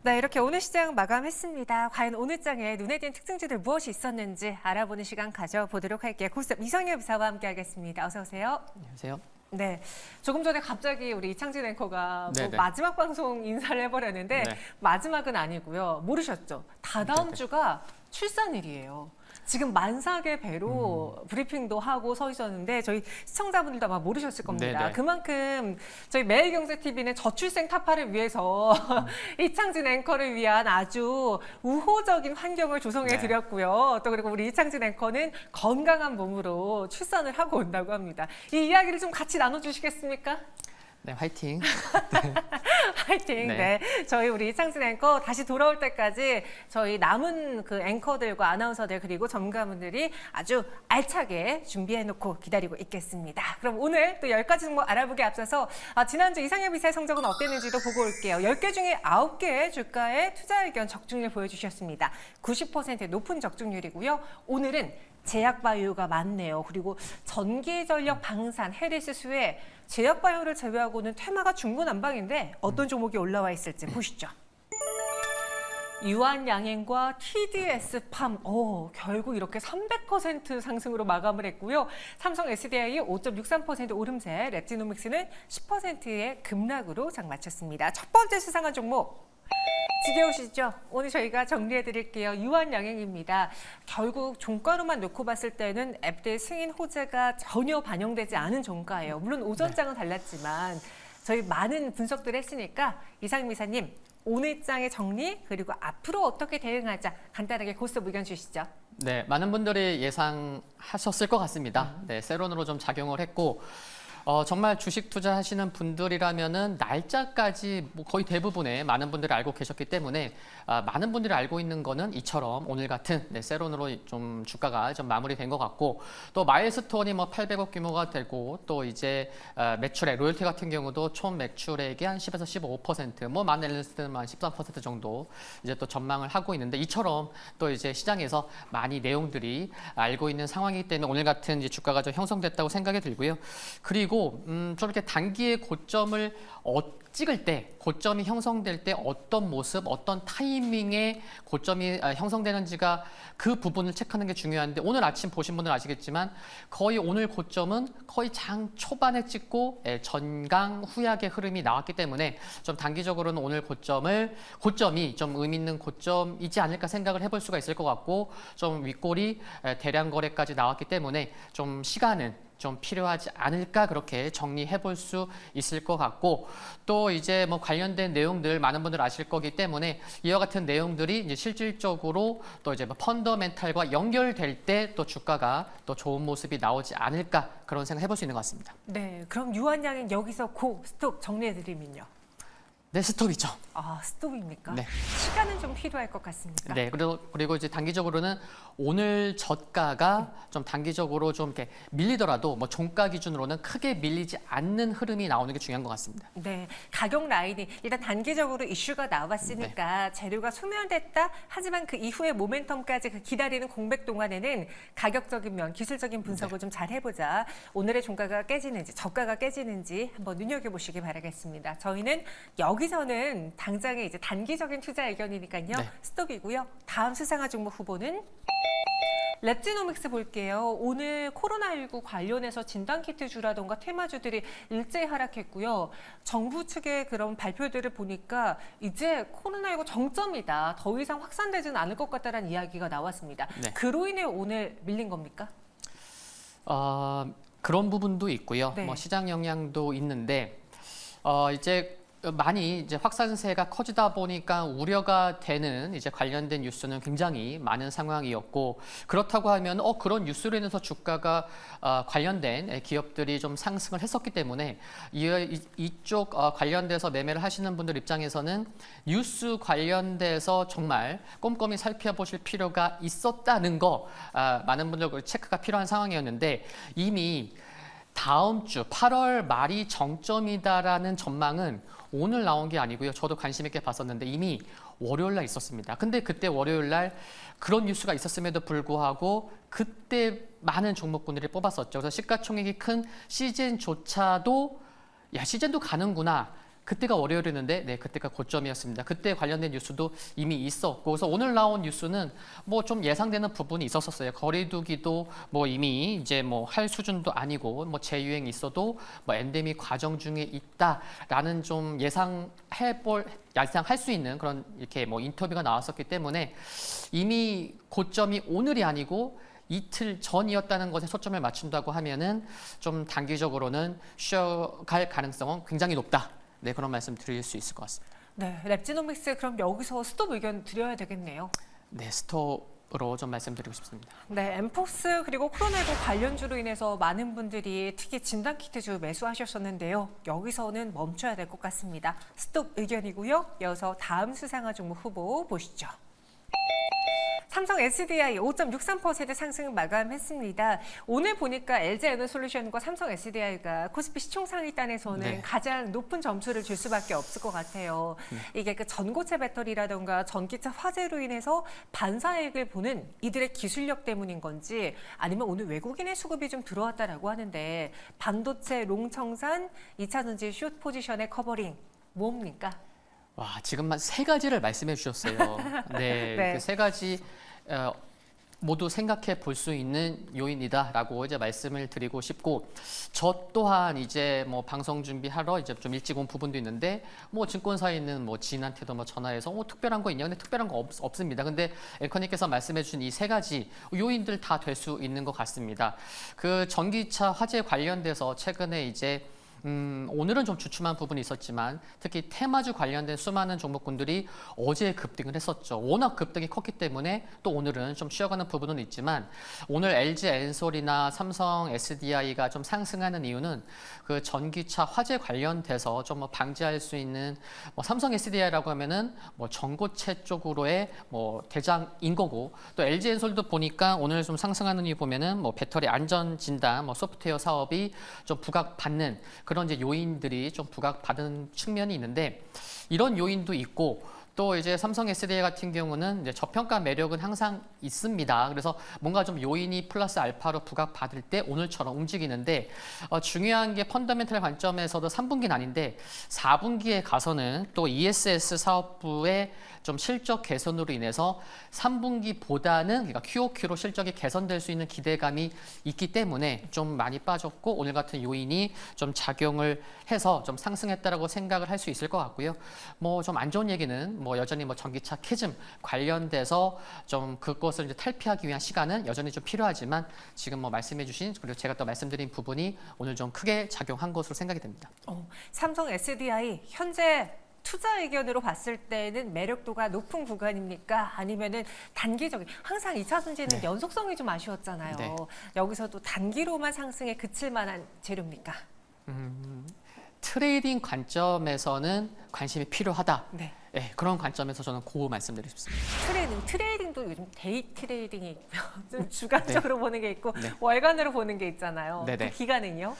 네, 이렇게 오늘 시장 마감했습니다. 과연 오늘 장에 눈에 띄는 특징주들 무엇이 있었는지 알아보는 시간 가져보도록 할게요. 고스톱 이성엽 이사와 함께하겠습니다. 어서 오세요. 안녕하세요. 네, 조금 전에 갑자기 우리 이창진 앵커가 뭐 네네. 마지막 방송 인사를 해버렸는데 네. 마지막은 아니고요. 모르셨죠? 다다음 네네. 주가 출산일이에요. 지금 만삭의 배로 브리핑도 하고 서 있었는데 저희 시청자분들도 아마 모르셨을 겁니다. 네네. 그만큼 저희 매일경제TV는 저출생 타파를 위해서 이창진 앵커를 위한 아주 우호적인 환경을 조성해 드렸고요. 또 그리고 우리 이창진 앵커는 건강한 몸으로 출산을 하고 온다고 합니다. 이 이야기를 좀 같이 나눠주시겠습니까? 네, 화이팅. 화이팅. 네. 네. 저희 우리 이창진 앵커 다시 돌아올 때까지 저희 남은 그 앵커들과 아나운서들 그리고 전문가분들이 아주 알차게 준비해놓고 기다리고 있겠습니다. 그럼 오늘 또 10가지 종목 알아보기 앞서서 지난주 이상엽 이사의 성적은 어땠는지도 보고 올게요. 10개 중에 9개의 주가의 투자 의견 적중률 보여주셨습니다. 90% 높은 적중률이고요. 오늘은 제약바이오가 많네요. 그리고 전기전력 방산, 해리스 수에 제약바이오를 제외하고는 테마가 중구난방인데 어떤 종목이 올라와 있을지 보시죠. 유한양행과 TDS팜, 결국 이렇게 300% 상승으로 마감을 했고요. 삼성 SDI 5.63% 오름세, 랩지노믹스는 10%의 급락으로 장 마쳤습니다. 첫 번째 수상한 종목. 지겨우시죠? 오늘 저희가 정리해드릴게요. 유한양행입니다. 결국 종가로만 놓고 봤을 때는 앱대 승인 호재가 전혀 반영되지 않은 종가예요. 물론 오전장은 달랐지만 저희 많은 분석들을 했으니까 이상임 이사님 오늘 장의 정리 그리고 앞으로 어떻게 대응하자 간단하게 고스톱 의견 주시죠. 네, 많은 분들이 예상하셨을 것 같습니다. 네, 세론으로 좀 작용을 했고 정말 주식 투자하시는 분들이라면은 날짜까지 뭐 거의 대부분의 많은 분들이 알고 계셨기 때문에 많은 분들이 알고 있는 거는 이처럼 오늘 같은 세론으로 좀 주가가 좀 마무리된 것 같고 또 마일스톤이 뭐 800억 규모가 되고 또 이제 매출액 로열티 같은 경우도 총 매출액의 한 10에서 15% 뭐 많은 애널리스트는 한 13% 정도 이제 또 전망을 하고 있는데 이처럼 또 이제 시장에서 많이 내용들이 알고 있는 상황이기 때문에 오늘 같은 이제 주가가 좀 형성됐다고 생각이 들고요. 그리고 좀 이렇게 단기의 고점을 찍을 때, 고점이 형성될 때 어떤 모습, 어떤 타이밍에 고점이 형성되는지가 그 부분을 체크하는 게 중요한데 오늘 아침 보신 분들은 아시겠지만 거의 오늘 고점은 거의 장 초반에 찍고 전강 후약의 흐름이 나왔기 때문에 좀 단기적으로는 오늘 고점이 좀 의미 있는 고점이지 않을까 생각을 해볼 수가 있을 것 같고 좀 윗골이 대량 거래까지 나왔기 때문에 좀 시간은 좀 필요하지 않을까 그렇게 정리해 볼 수 있을 것 같고 또 이제 뭐 관련된 내용들 많은 분들 아실 거기 때문에 이와 같은 내용들이 이제 실질적으로 또 이제 뭐 펀더멘탈과 연결될 때 또 주가가 또 좋은 모습이 나오지 않을까 그런 생각 해볼 수 있는 것 같습니다. 네, 그럼 유한양행 여기서 고 스톱 정리해드리면요. 네, 스톱이죠. 스톱입니까? 네. 시간은 좀 필요할 것 같습니까? 네, 그리고 이제 단기적으로는 오늘 저가가 좀 단기적으로 좀 이렇게 밀리더라도 뭐 종가 기준으로는 크게 밀리지 않는 흐름이 나오는 게 중요한 것 같습니다. 네, 가격 라인이 일단 단기적으로 이슈가 나왔으니까 재료가 소멸됐다. 하지만 그 이후의 모멘텀까지 그 기다리는 공백 동안에는 가격적인 면, 기술적인 분석을 좀 잘 해보자. 오늘의 종가가 깨지는지, 저가가 깨지는지 한번 눈여겨보시기 바라겠습니다. 저희는 여기서는 당장에 이제 단기적인 투자 의견이니까요. 네. 스톱이고요. 다음 수상한 종목 후보는 랩지노믹스 볼게요. 오늘 코로나19 관련해서 진단키트주라던가 테마주들이 일제히 하락했고요. 정부 측의 그런 발표들을 보니까 이제 코로나19 정점이다. 더 이상 확산되지는 않을 것 같다는 이야기가 나왔습니다. 네. 그로 인해 오늘 밀린 겁니까? 그런 부분도 있고요. 네. 뭐 시장 영향도 있는데 이제 많이 이제 확산세가 커지다 보니까 우려가 되는 이제 관련된 뉴스는 굉장히 많은 상황이었고 그렇다고 하면 그런 뉴스로 인해서 주가가 관련된 기업들이 좀 상승을 했었기 때문에 이쪽 관련돼서 매매를 하시는 분들 입장에서는 뉴스 관련돼서 정말 꼼꼼히 살펴보실 필요가 있었다는 거 많은 분들 체크가 필요한 상황이었는데 이미 다음 주 8월 말이 정점이다라는 전망은 오늘 나온 게 아니고요. 저도 관심 있게 봤었는데 이미 월요일 날 있었습니다. 근데 그때 월요일 날 그런 뉴스가 있었음에도 불구하고 그때 많은 종목군들이 뽑았었죠. 그래서 시가총액이 큰 시즌조차도 시즌도 가는구나. 그때가 월요일이었는데 네, 그때가 고점이었습니다. 그때 관련된 뉴스도 이미 있었고 그래서 오늘 나온 뉴스는 뭐 좀 예상되는 부분이 있었어요. 거리두기도 뭐 이미 이제 뭐 할 수준도 아니고 뭐 재유행이 있어도 뭐 엔데믹 과정 중에 있다라는 좀 예상할 수 있는 그런 이렇게 뭐 인터뷰가 나왔었기 때문에 이미 고점이 오늘이 아니고 이틀 전이었다는 것에 초점을 맞춘다고 하면은 좀 단기적으로는 쉬어갈 가능성은 굉장히 높다. 네, 그런 말씀 드릴 수 있을 것 같습니다. 네, 랩지노믹스 그럼 여기서 스톱 의견 드려야 되겠네요. 네, 스톱으로 좀 말씀드리고 싶습니다. 네, 엠포스 그리고 코로나19 관련주로 인해서 많은 분들이 특히 진단키트주 매수하셨었는데요. 여기서는 멈춰야 될 것 같습니다. 스톱 의견이고요. 이어서 다음 수상화 종목 후보 보시죠. 삼성 SDI 5.63% 상승 마감했습니다. 오늘 보니까 LG에너솔루션과 삼성 SDI가 코스피 시총 상위단에서는 네. 가장 높은 점수를 줄 수밖에 없을 것 같아요. 이게 그 전고체 배터리라던가 전기차 화재로 인해서 반사이익을 보는 이들의 기술력 때문인 건지 아니면 오늘 외국인의 수급이 좀 들어왔다라고 하는데 반도체, 롱청산, 2차 전지 숏 포지션의 커버링 뭡니까? 와, 지금만 세 가지를 말씀해 주셨어요. 네, 네. 그 세 가지 모두 생각해 볼 수 있는 요인이다라고 이제 말씀을 드리고 싶고, 저 또한 이제 뭐 방송 준비하러 이제 좀 일찍 온 부분도 있는데, 뭐 증권사에 있는 뭐 지인한테도 뭐 전화해서 뭐 특별한 거 있냐? 근데 특별한 거 없습니다. 근데 앵커님께서 말씀해 주신 이 세 가지 요인들 다 될 수 있는 것 같습니다. 그 전기차 화재 관련돼서 최근에 이제 오늘은 좀 주춤한 부분이 있었지만 특히 테마주 관련된 수많은 종목군들이 어제 급등을 했었죠. 워낙 급등이 컸기 때문에 또 오늘은 좀 쉬어가는 부분은 있지만 오늘 LG 엔솔이나 삼성 SDI가 좀 상승하는 이유는 그 전기차 화재 관련돼서 좀 뭐 방지할 수 있는 뭐 삼성 SDI라고 하면은 뭐 전고체 쪽으로의 뭐 대장인 거고 또 LG 엔솔도 보니까 오늘 좀 상승하는 이유 보면은 뭐 배터리 안전 진단, 뭐 소프트웨어 사업이 좀 부각받는 그런 이제 요인들이 좀 부각받은 측면이 있는데 이런 요인도 있고 또 이제 삼성 SDI 같은 경우는 이제 저평가 매력은 항상 있습니다. 그래서 뭔가 좀 요인이 플러스 알파로 부각받을 때 오늘처럼 움직이는데 중요한 게 펀더멘털 관점에서도 3분기는 아닌데 4분기에 가서는 또 ESS 사업부의 좀 실적 개선으로 인해서 3분기보다는 그러니까 QOQ로 실적이 개선될 수 있는 기대감이 있기 때문에 좀 많이 빠졌고 오늘 같은 요인이 좀 작용을 해서 좀 상승했다라고 생각을 할 수 있을 것 같고요. 뭐 좀 안 좋은 얘기는 뭐 여전히 뭐 전기차 캐즘 관련돼서 좀 그것을 이제 탈피하기 위한 시간은 여전히 좀 필요하지만 지금 뭐 말씀해주신 그리고 제가 또 말씀드린 부분이 오늘 좀 크게 작용한 것으로 생각이 됩니다. 삼성 SDI 현재 투자 의견으로 봤을 때는 매력도가 높은 구간입니까? 아니면은 단기적인 항상 2차 전지는 네. 연속성이 좀 아쉬웠잖아요. 네. 여기서도 단기로만 상승에 그칠 만한 재료입니까? 트레이딩 관점에서는 관심이 필요하다. 네. 네, 그런 관점에서 저는 고 말씀드리고 싶습니다. 트레이딩도 요즘 데이 트레이딩이 있고요. 좀 주간적으로 보는 게 있고 네. 월간으로 보는 게 있잖아요. 네네. 그 기간은요?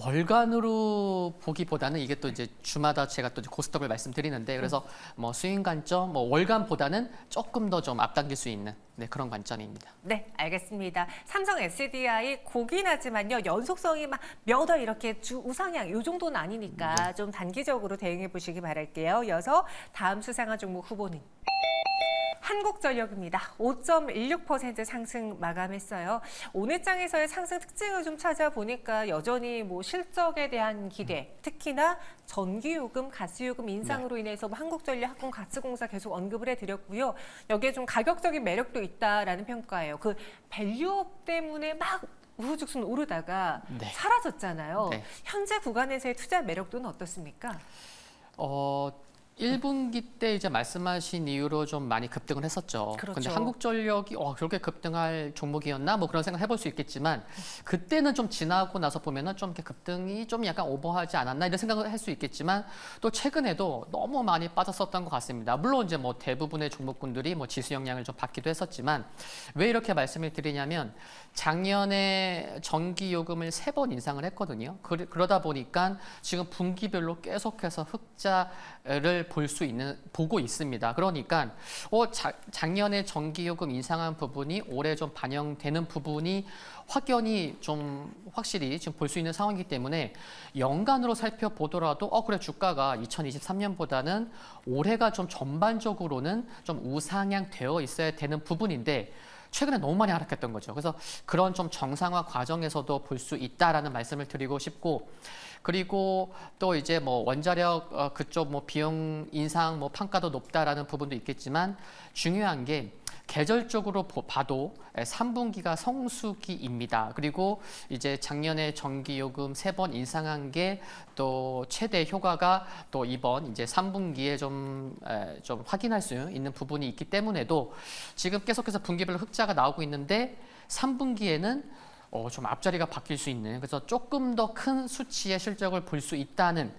월간으로 보기보다는 이게 또 이제 주마다 제가 또 고스톱을 말씀드리는데 그래서 뭐 수익 관점, 뭐 월간보다는 조금 더 좀 앞당길 수 있는 네, 그런 관점입니다. 네, 알겠습니다. 삼성 SDI 고긴 하지만요. 연속성이 막 몇 월 이렇게 주 우상향 요 정도는 아니니까 좀 단기적으로 대응해 보시기 바랄게요. 이어서 다음 수상한 종목 후보는 한국전력입니다. 5.16% 상승 마감했어요. 오늘 장에서의 상승 특징을 좀 찾아보니까 여전히 뭐 실적에 대한 기대, 특히나 전기요금, 가스요금 인상으로 인해서 뭐 한국전력, 한국가스공사 계속 언급을 해드렸고요. 여기에 좀 가격적인 매력도 있다라는 평가예요. 그 밸류업 때문에 막 우후죽순 오르다가 네. 사라졌잖아요. 네. 현재 구간에서의 투자 매력도는 어떻습니까? 1분기 때 이제 말씀하신 이유로 좀 많이 급등을 했었죠. 그렇죠. 근데 한국전력이 그렇게 급등할 종목이었나 뭐 그런 생각 해볼 수 있겠지만 그때는 좀 지나고 나서 보면은 좀 이렇게 급등이 좀 약간 오버하지 않았나 이런 생각을 할 수 있겠지만 또 최근에도 너무 많이 빠졌었던 것 같습니다. 물론 이제 뭐 대부분의 종목군들이 뭐 지수 영향을 좀 받기도 했었지만 왜 이렇게 말씀을 드리냐면 작년에 전기 요금을 3번 인상을 했거든요. 그러다 보니까 지금 분기별로 계속해서 흑자를 보고 있습니다. 그러니까 작년에 전기요금 인상한 부분이 올해 좀 반영되는 부분이 확실히 지금 볼 수 있는 상황이기 때문에 연간으로 살펴보더라도 그래 주가가 2023년보다는 올해가 좀 전반적으로는 좀 우상향 되어 있어야 되는 부분인데 최근에 너무 많이 하락했던 거죠. 그래서 그런 좀 정상화 과정에서도 볼 수 있다라는 말씀을 드리고 싶고, 그리고 또 이제 뭐 원자력 그쪽 뭐 비용 인상 뭐 판가도 높다라는 부분도 있겠지만 중요한 게 계절적으로 봐도 3분기가 성수기입니다. 그리고 이제 작년에 전기요금 3번 인상한 게 또 최대 효과가 또 이번 이제 3분기에 좀 확인할 수 있는 부분이 있기 때문에도 지금 계속해서 분기별 흑자가 나오고 있는데 3분기에는 좀 앞자리가 바뀔 수 있는, 그래서 조금 더 큰 수치의 실적을 볼 수 있다는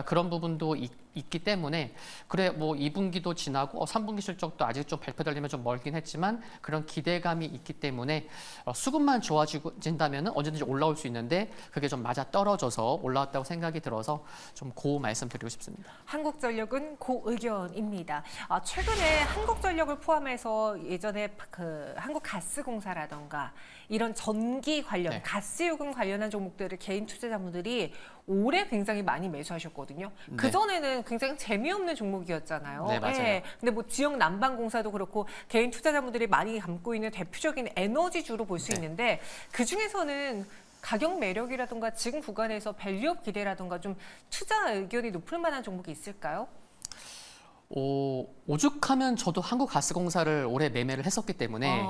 그런 부분도 있기 때문에 그래 뭐 2분기도 지나고 3분기 실적도 아직 좀 발표되려면 좀 멀긴 했지만 그런 기대감이 있기 때문에 수급만 좋아진다면 언제든지 올라올 수 있는데 그게 좀 맞아 떨어져서 올라왔다고 생각이 들어서 좀 고 말씀드리고 싶습니다. 한국전력은 고 의견입니다. 최근에 한국전력을 포함해서 예전에 그 한국가스공사라던가 이런 전기 관련, 네. 가스요금 관련한 종목들을 개인 투자자분들이 올해 굉장히 많이 매수하셨거든요. 네. 그전에는 굉장히 재미없는 종목이었잖아요. 네, 맞아요. 예. 근데 뭐 지역 난방공사도 그렇고 개인 투자자분들이 많이 담고 있는 대표적인 에너지주로 볼 수 네. 있는데 그중에서는 가격 매력이라든가 지금 구간에서 밸류업 기대라든가 좀 투자 의견이 높을 만한 종목이 있을까요? 오죽하면 저도 한국가스공사를 올해 매매를 했었기 때문에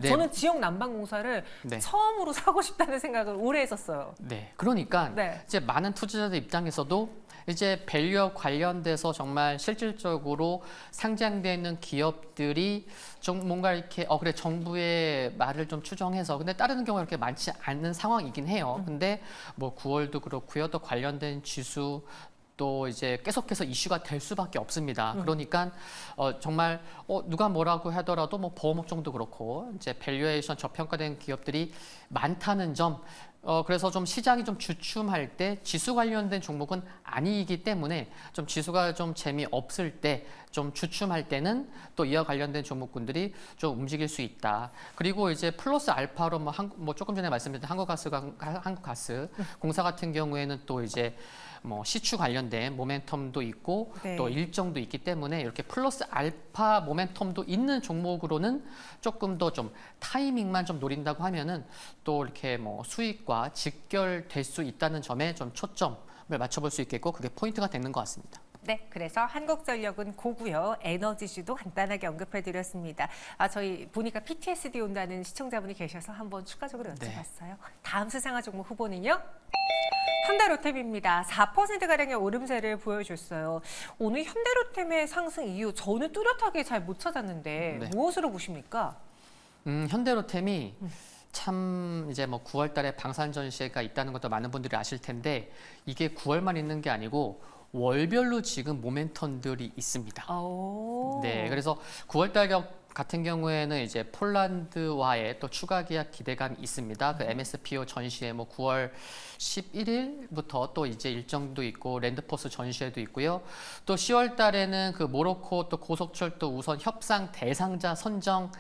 네. 저는 지역 난방공사를 네. 처음으로 사고 싶다는 생각을 오래 했었어요. 네, 그러니까 네. 이제 많은 투자자들 입장에서도 이제 밸류업 관련돼서 정말 실질적으로 상장되어 있는 기업들이 좀 뭔가 이렇게 그래 정부의 말을 좀 추정해서 근데 따르는 경우가 그렇게 많지 않는 상황이긴 해요. 근데 뭐 9월도 그렇고요. 또 관련된 지수 또 이제 계속해서 이슈가 될 수밖에 없습니다. 그러니까 정말 누가 뭐라고 하더라도 뭐 보험업종도 그렇고 이제 밸류에이션 저평가된 기업들이 많다는 점. 그래서 좀 시장이 좀 주춤할 때 지수 관련된 종목은 아니기 때문에 좀 지수가 좀 재미없을 때 좀 주춤할 때는 또 이와 관련된 종목군들이 좀 움직일 수 있다. 그리고 이제 플러스 알파로 뭐 조금 전에 말씀드린 한국가스 공사 같은 경우에는 또 이제 뭐 시추 관련된 모멘텀도 있고 네. 또 일정도 있기 때문에 이렇게 플러스 알파 모멘텀도 있는 종목으로는 조금 더 좀 타이밍만 좀 노린다고 하면은 또 이렇게 뭐 수익과 직결될 수 있다는 점에 좀 초점을 맞춰볼 수 있겠고 그게 포인트가 되는 것 같습니다. 네, 그래서 한국전력은 고고요. 에너지주도 간단하게 언급해드렸습니다. 저희 보니까 PTSD 온다는 시청자분이 계셔서 한번 추가적으로 여쭤봤어요. 다음 수상화 종목 후보는요? 현대로템입니다. 4%가량의 오름세를 보여줬어요. 오늘 현대로템의 상승 이유 저는 뚜렷하게 잘 못 찾았는데 네. 무엇으로 보십니까? 현대로템이 참 이제 뭐 9월 달에 방산 전시회가 있다는 것도 많은 분들이 아실 텐데 이게 9월만 있는 게 아니고 월별로 지금 모멘텀들이 있습니다. 오. 네, 그래서 9월 달 같은 경우에는 이제 폴란드와의 또 추가 계약 기대감이 있습니다. 그 MSPO 전시회 뭐 9월 11일부터 또 이제 일정도 있고 랜드포스 전시회도 있고요. 또 10월 달에는 그 모로코 또 고속철도 우선 협상 대상자 선정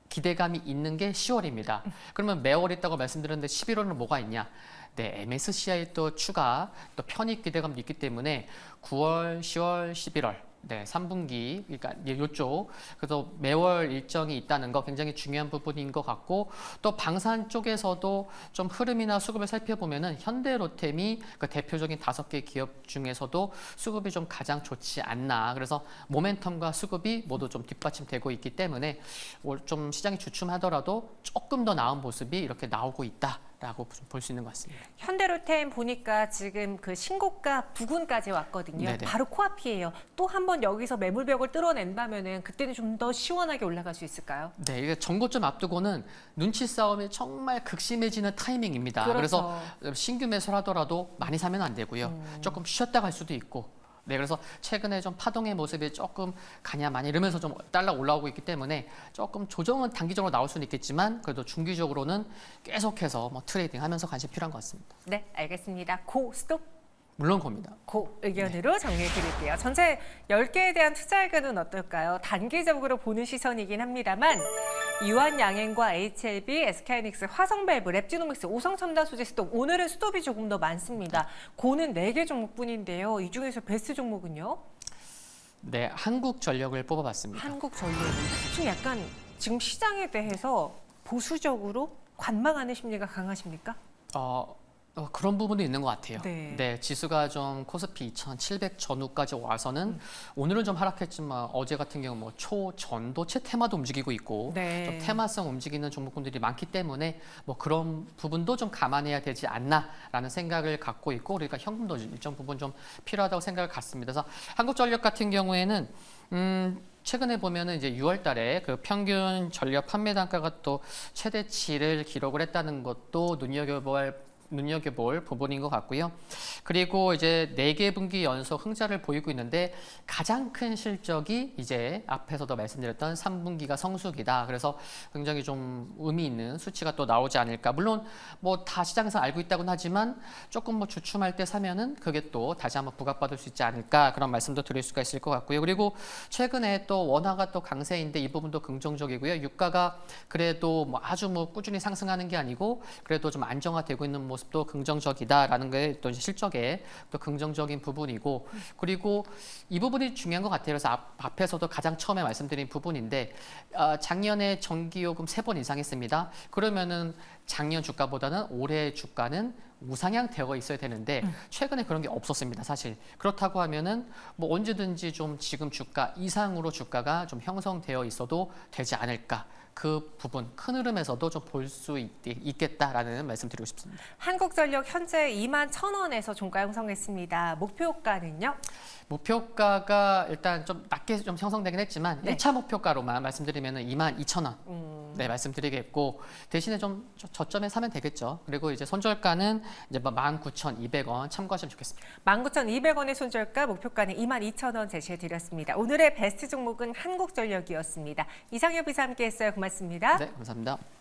기대감이 있는 게 10월입니다. 그러면 매월 있다고 말씀드렸는데 11월은 뭐가 있냐? 네, MSCI 또 추가 또 편입 기대감도 있기 때문에 9월, 10월, 11월 네, 3분기 그러니까 이쪽 그래서 매월 일정이 있다는 거 굉장히 중요한 부분인 것 같고 또 방산 쪽에서도 좀 흐름이나 수급을 살펴보면은 현대로템이 그 대표적인 5개 기업 중에서도 수급이 좀 가장 좋지 않나. 그래서 모멘텀과 수급이 모두 좀 뒷받침되고 있기 때문에 좀 시장이 주춤하더라도 조금 더 나은 모습이 이렇게 나오고 있다. 라고 볼 수 있는 것 같습니다. 현대로템 보니까 지금 그 신고가 부근까지 왔거든요. 네네. 바로 코앞이에요. 또 한 번 여기서 매물벽을 뚫어낸다면은 그때는 좀 더 시원하게 올라갈 수 있을까요? 네, 이게 정고점 앞두고는 눈치 싸움이 정말 극심해지는 타이밍입니다. 그렇죠. 그래서 신규 매수를 하더라도 많이 사면 안 되고요. 조금 쉬었다 갈 수도 있고. 네, 그래서 최근에 좀 파동의 모습이 조금 가냐 마냐 이러면서 좀 달러 올라오고 있기 때문에 조금 조정은 단기적으로 나올 수는 있겠지만 그래도 중기적으로는 계속해서 뭐 트레이딩하면서 관심 필요한 것 같습니다. 네, 알겠습니다. 고 스톱. 물론 겁니다. 그 의견으로 정리해 드릴게요. 전체 10개에 대한 투자 의견은 어떨까요? 단기적으로 보는 시선이긴 합니다만 유한양행과 HLB, SK하이닉스, 화성밸브, 랩지노믹스, 오성첨단 소재 스톱. 오늘은 스톱이 조금 더 많습니다. 고는 4개 종목뿐인데요. 이 중에서 베스트 종목은요? 네, 한국전력을 뽑아봤습니다. 한국전력. 좀 약간 지금 시장에 대해서 보수적으로 관망하는 심리가 강하십니까? 그런 부분도 있는 것 같아요. 네. 지수가 좀 코스피 2,700 전후까지 와서는 오늘은 좀 하락했지만 어제 같은 경우 뭐 초전도체 테마도 움직이고 있고 네. 좀 테마성 움직이는 종목군들이 많기 때문에 뭐 그런 부분도 좀 감안해야 되지 않나라는 생각을 갖고 있고 그러니까 현금도 일정 부분 좀 필요하다고 생각을 갖습니다. 그래서 한국전력 같은 경우에는 최근에 보면은 이제 6월 달에 그 평균 전력 판매 단가가 또 최대치를 기록을 했다는 것도 눈여겨볼 부분인 것 같고요. 그리고 이제 4개 분기 연속 흑자를 보이고 있는데 가장 큰 실적이 이제 앞에서도 말씀드렸던 3분기가 성수기다. 그래서 굉장히 좀 의미 있는 수치가 또 나오지 않을까. 물론 뭐 다 시장에서 알고 있다고는 하지만 조금 뭐 주춤할 때 사면은 그게 또 다시 한번 부각받을 수 있지 않을까. 그런 말씀도 드릴 수가 있을 것 같고요. 그리고 최근에 또 원화가 또 강세인데 이 부분도 긍정적이고요. 유가가 그래도 뭐 아주 뭐 꾸준히 상승하는 게 아니고 그래도 좀 안정화되고 있는 모습도 긍정적이다라는 게 또 실적에 또 긍정적인 부분이고 그리고 이 부분이 중요한 것 같아요. 그래서 앞에서도 가장 처음에 말씀드린 부분인데 작년에 전기요금 3번 이상 했습니다. 그러면은 작년 주가보다는 올해 주가는 우상향 되어 있어야 되는데 최근에 그런 게 없었습니다. 사실 그렇다고 하면은 뭐 언제든지 좀 지금 주가 이상으로 주가가 좀 형성되어 있어도 되지 않을까. 그 부분 큰 흐름에서도 좀 볼 수 있겠다라는 말씀 드리고 싶습니다. 한국전력 현재 21,000원에서 종가 형성했습니다. 목표가는요? 목표가가 일단 좀 낮게 좀 형성되긴 했지만 네. 1차 목표가로만 말씀드리면 22,000원 네, 말씀드리겠고 대신에 좀 저점에 사면 되겠죠. 그리고 이제 손절가는 이제 19,200원 참고하시면 좋겠습니다. 19,200원의 손절가, 목표가는 22,000원 제시해 드렸습니다. 오늘의 베스트 종목은 한국전력이었습니다. 이상엽 이사 함께했어요. 고맙습니다. 네, 감사합니다.